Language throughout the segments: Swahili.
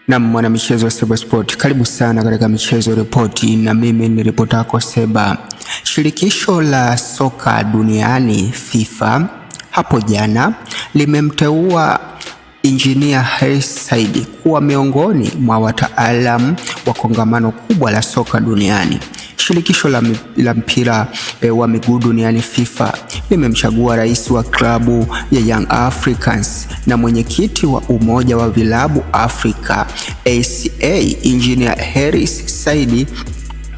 Na mwana michezo wa Seba Sport, karibu sana katika michezo ripoti, na mimi ni ripota yako Seba. Shirikisho la soka duniani FIFA hapo jana limemteua Engineer Hersi Said kuwa miongoni mwa wataalamu wa kongamano kubwa la soka duniani. Shirikisho la mpira wa miguu duniani FIFA limemchagua rais wa klabu ya Young Africans na mwenyekiti wa umoja wa vilabu Afrika ACA Engineer Hersi Said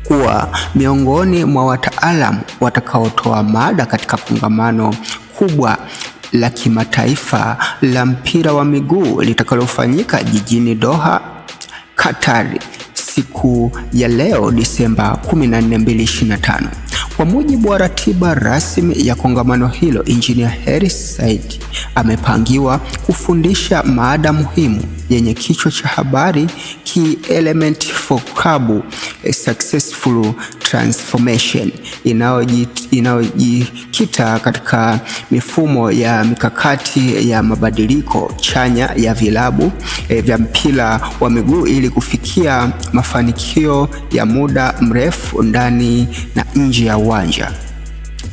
kuwa miongoni mwa wataalamu watakaotoa mada katika kongamano kubwa la kimataifa la mpira wa miguu litakalofanyika jijini Doha, Qatar siku ya leo Disemba 14, 2025. Kwa mujibu wa ratiba rasmi ya kongamano hilo, Engineer Hersi Said amepangiwa kufundisha mada muhimu yenye kichwa cha habari Key Element for Club Successful Transformation, inayojikita katika mifumo ya mikakati ya mabadiliko chanya ya vilabu vya mpira wa miguu ili kufikia mafanikio ya muda mrefu ndani na nje ya uwanja.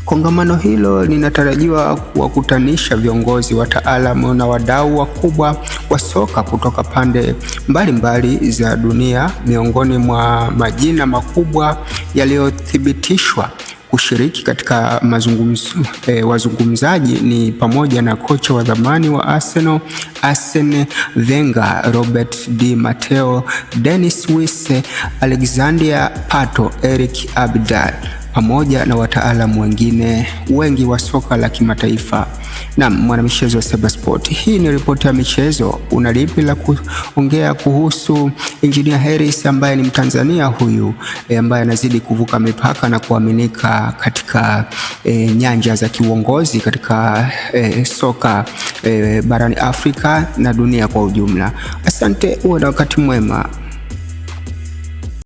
Kongamano hilo linatarajiwa kuwakutanisha viongozi, wataalamu na wadau wakubwa wa soka kutoka pande mbalimbali za dunia. Miongoni mwa majina makubwa yaliyothibitishwa kushiriki katika wazungumzaji ni pamoja na kocha wa zamani wa Arsenal Arsene Wenger, Robert Di Matteo, Dennis Wise, Alexander Pato, Eric Abidal pamoja na wataalamu wengine wengi wa soka la kimataifa. Na mwanamichezo wa Seba Sport, hii ni ripoti ya michezo. Una lipi la kuongea kuhusu Engineer Hersi ambaye ni Mtanzania huyu ambaye anazidi kuvuka mipaka na kuaminika katika nyanja za kiuongozi katika soka barani Afrika na dunia kwa ujumla. Asante, uwe na wakati mwema.